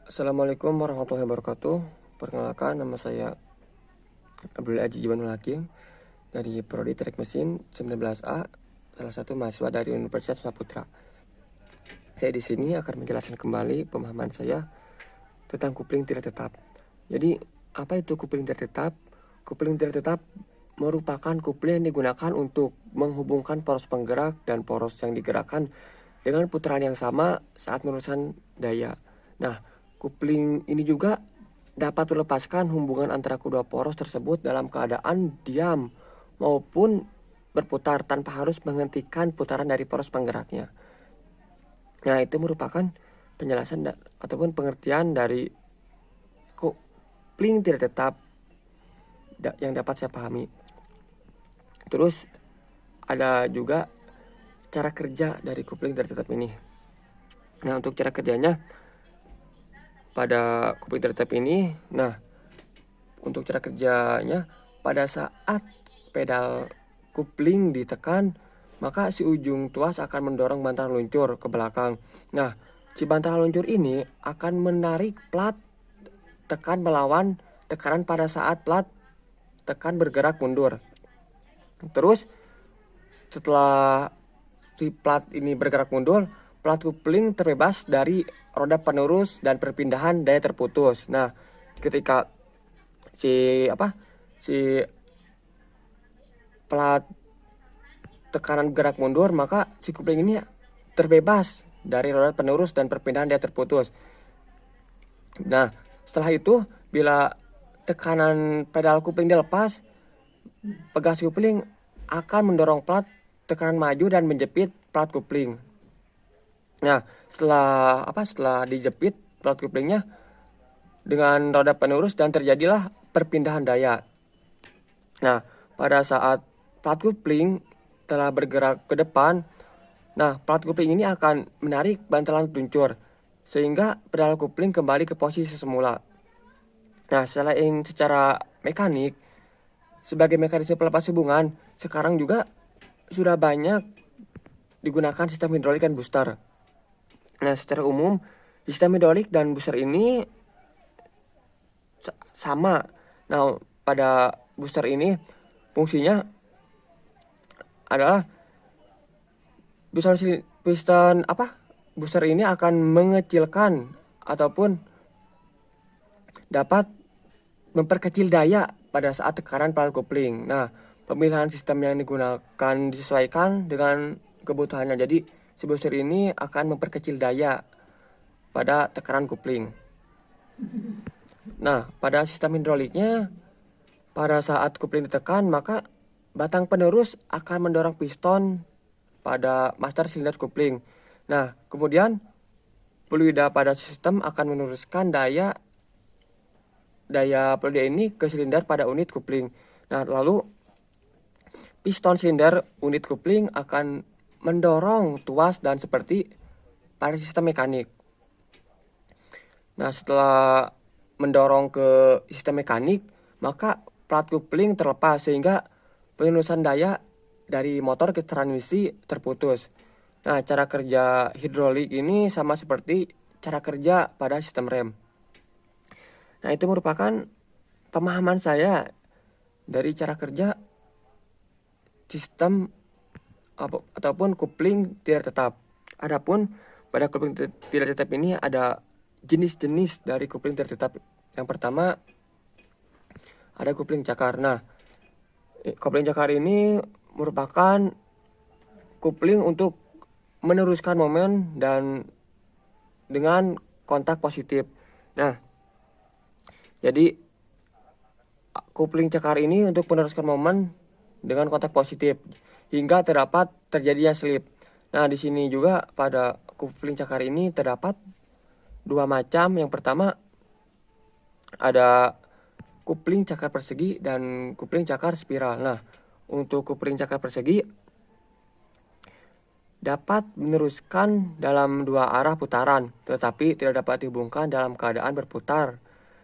Assalamualaikum warahmatullahi wabarakatuh. Perkenalkan, nama saya Abdul Aziz Jibanul Hakim dari Prodi Teknik Mesin 19A, salah satu mahasiswa dari Universitas Saputra. Saya di sini akan menjelaskan kembali pemahaman saya tentang kupling tidak tetap. Jadi, apa itu kupling tidak tetap? Kupling tidak tetap merupakan kupling yang digunakan untuk menghubungkan poros penggerak dan poros yang digerakkan dengan putaran yang sama saat meneruskan daya. Nah, kupling ini juga dapat melepaskan hubungan antara kedua poros tersebut dalam keadaan diam maupun berputar tanpa harus menghentikan putaran dari poros penggeraknya. Nah, itu merupakan penjelasan ataupun pengertian dari kupling tidak tetap yang dapat saya pahami. Terus ada juga cara kerja dari kupling tidak tetap ini. Nah, untuk cara kerjanya pada kupling tidak tetap ini, untuk cara kerjanya pada saat pedal kupling ditekan, maka si ujung tuas akan mendorong bantalan luncur ke belakang. Nah, si bantalan luncur ini akan menarik plat tekan melawan tekanan pada saat plat tekan bergerak mundur. Terus setelah si plat ini bergerak mundur, plat kupling terbebas dari roda penerus dan perpindahan daya terputus. Nah, ketika si plat tekanan gerak mundur, maka si kupling ini terbebas dari roda penerus dan perpindahan daya terputus. Nah, setelah itu bila tekanan pedal kupling dilepas, pegas kupling akan mendorong plat tekanan maju dan menjepit plat kupling. Nah, setelah dijepit plat kuplingnya dengan roda penerus dan terjadilah perpindahan daya. Nah, pada saat plat kupling telah bergerak ke depan, plat kupling ini akan menarik bantalan luncur sehingga pedal kupling kembali ke posisi semula. Nah, selain secara mekanik, sebagai mekanisme pelepas hubungan, sekarang juga sudah banyak digunakan sistem hidrolik dan booster. Nah, secara umum, sistem hidrolik dan booster ini sama. Nah, pada booster ini fungsinya adalah booster ini akan mengecilkan ataupun dapat memperkecil daya pada saat tekanan pedal kupling. Nah, pemilihan sistem yang digunakan disesuaikan dengan kebutuhannya. Jadi, si booster ini akan memperkecil daya pada tekanan kupling. Nah, pada sistem hidroliknya, pada saat kupling ditekan, maka batang penerus akan mendorong piston pada master silinder kupling. Nah, kemudian fluida pada sistem akan meneruskan daya fluida ini ke silinder pada unit kupling. Nah, lalu piston silinder unit kupling akan mendorong tuas dan seperti pada sistem mekanik. Nah, setelah mendorong ke sistem mekanik, maka plat kupling terlepas sehingga penerusan daya dari motor ke transmisi terputus. Nah, cara kerja hidrolik ini sama seperti cara kerja pada sistem rem. Nah, itu merupakan pemahaman saya dari cara kerja sistem ataupun kupling tidak tetap. Adapun pada kupling tidak tetap ini ada jenis-jenis dari kupling tidak tetap. Yang pertama ada kupling cakar. Nah, kupling cakar ini merupakan kupling untuk meneruskan momen dan dengan kontak positif. Nah, jadi kupling cakar ini untuk meneruskan momen dengan kontak positif hingga terdapat terjadinya slip. Nah, di sini juga pada kupling cakar ini terdapat dua macam. Yang pertama ada kupling cakar persegi dan kupling cakar spiral. Nah, untuk kupling cakar persegi dapat meneruskan dalam dua arah putaran, tetapi tidak dapat dihubungkan dalam keadaan berputar.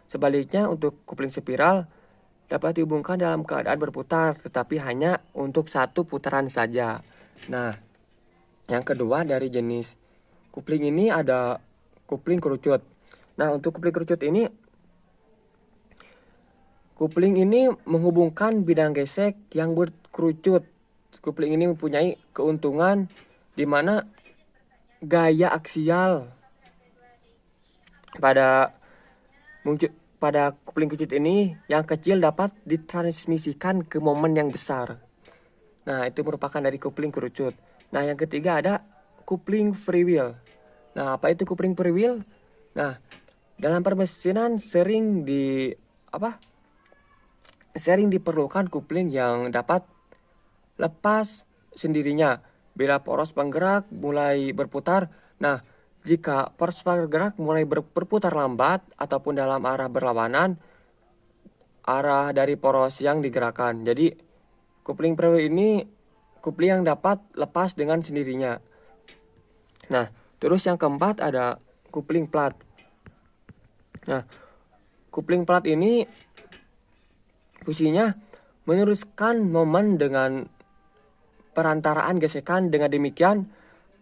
Sebaliknya, untuk kupling spiral dapat dihubungkan dalam keadaan berputar, tetapi hanya untuk satu putaran saja. Nah, yang kedua dari jenis kupling ini ada kupling kerucut. Nah, untuk kupling ini menghubungkan bidang gesek yang berkerucut. Kupling ini mempunyai keuntungan di mana gaya aksial pada pada kupling kerucut ini yang kecil dapat ditransmisikan ke momen yang besar. Nah, itu merupakan dari kupling kerucut. Nah, yang ketiga ada kupling freewheel. Nah, apa itu kupling freewheel? Nah, dalam permesinan sering diperlukan kupling yang dapat lepas sendirinya bila poros penggerak mulai berputar. Nah, jika poros penggerak mulai berputar lambat ataupun dalam arah berlawanan arah dari poros yang digerakkan. Jadi, kupling freewheel ini kupling yang dapat lepas dengan sendirinya. Nah, terus yang keempat ada kupling plat. Nah, kupling plat ini fungsinya meneruskan momen dengan perantaraan gesekan. Dengan demikian,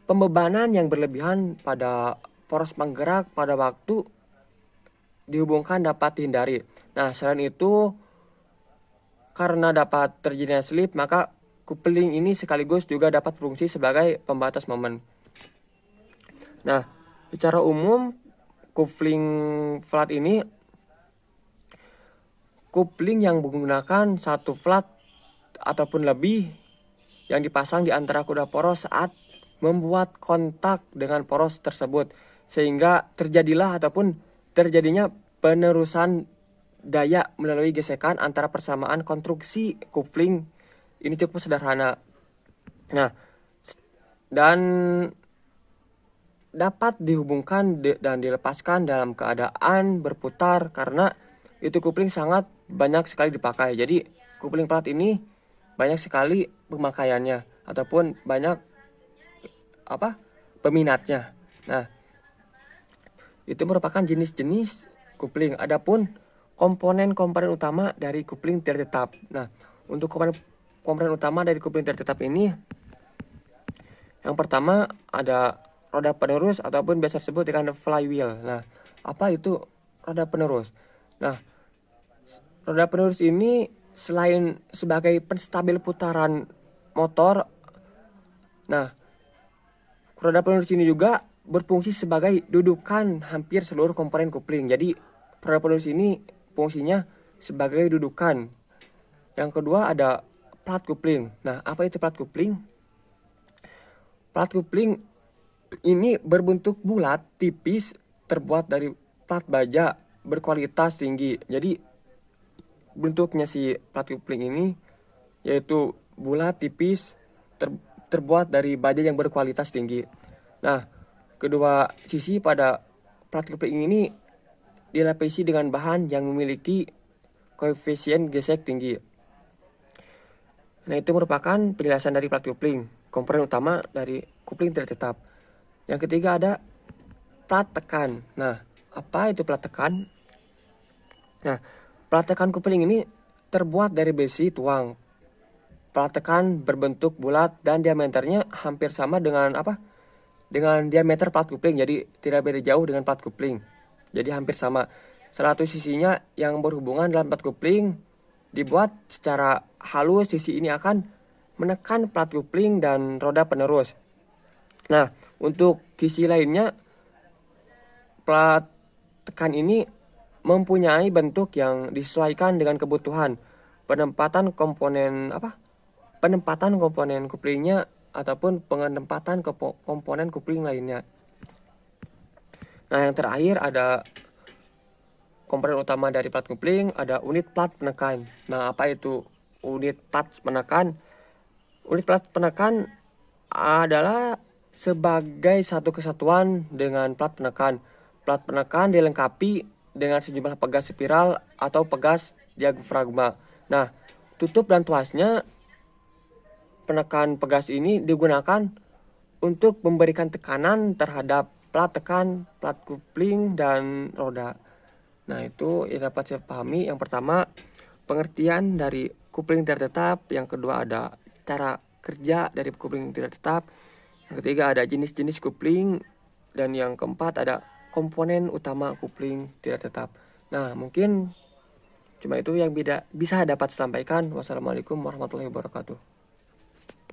pembebanan yang berlebihan pada poros penggerak pada waktu dihubungkan dapat dihindari. Nah, selain itu, karena dapat terjadinya slip, maka kupling ini sekaligus juga dapat berfungsi sebagai pembatas momen. Nah, secara umum kupling flat ini kupling yang menggunakan satu flat ataupun lebih yang dipasang di antara kedua poros saat membuat kontak dengan poros tersebut, sehingga terjadinya penerusan daya melalui gesekan antara persamaan konstruksi kupling ini cukup sederhana. Nah, dan dapat dihubungkan dan dilepaskan dalam keadaan berputar karena itu kupling sangat banyak sekali dipakai. Jadi kupling plat ini banyak sekali pemakaiannya ataupun banyak peminatnya. Nah, itu merupakan jenis-jenis kupling. Adapun komponen-komponen utama dari kupling tertetap. Nah, untuk komponen utama dari kupling tertetap ini, yang pertama ada roda penerus ataupun biasa disebut dengan flywheel. Nah, apa itu roda penerus? Nah, roda penerus ini selain sebagai penstabil putaran motor, nah, roda penerus ini juga berfungsi sebagai dudukan hampir seluruh komponen kupling. Jadi, roda penerus ini fungsinya sebagai dudukan. Yang kedua ada plat kupling. Nah, apa itu plat kupling? Plat kupling ini berbentuk bulat, tipis, terbuat dari plat baja berkualitas tinggi. Jadi, bentuknya si plat kupling ini yaitu bulat, tipis, terbuat dari baja yang berkualitas tinggi. Nah, kedua sisi pada plat kupling ini dilapisi dengan bahan yang memiliki koefisien gesek tinggi. Nah, itu merupakan penjelasan dari plat kupling, komponen utama dari kupling tertetap. Yang ketiga ada plat tekan. Nah, apa itu plat tekan? Nah, plat tekan kupling ini terbuat dari besi tuang. Plat tekan berbentuk bulat dan diameternya hampir sama dengan dengan diameter plat kupling. Jadi tidak beda jauh dengan plat kupling. Jadi hampir sama. Salah satu sisinya yang berhubungan dalam plat kupling dibuat secara halus. Sisi ini akan menekan plat kupling dan roda penerus. Nah, untuk sisi lainnya, plat tekan ini mempunyai bentuk yang disesuaikan dengan kebutuhan penempatan komponen kuplingnya ataupun penempatan komponen kupling lainnya. Nah, yang terakhir ada komponen utama dari plat kupling, ada unit plat penekan. Nah, apa itu unit plat penekan? Unit plat penekan adalah sebagai satu kesatuan dengan plat penekan. Plat penekan dilengkapi dengan sejumlah pegas spiral atau pegas diafragma. Nah, tutup dan tuasnya penekan pegas ini digunakan untuk memberikan tekanan terhadap plat tekan, plat kupling, dan roda. Nah, itu yang dapat saya pahami. Yang pertama, pengertian dari kupling tertetap. Yang kedua ada cara kerja dari kupling tertetap. Yang ketiga ada jenis-jenis kupling. Dan yang keempat ada komponen utama kopling tidak tetap. Nah, mungkin cuma itu yang bisa dapat sampaikan. Wassalamualaikum warahmatullahi wabarakatuh.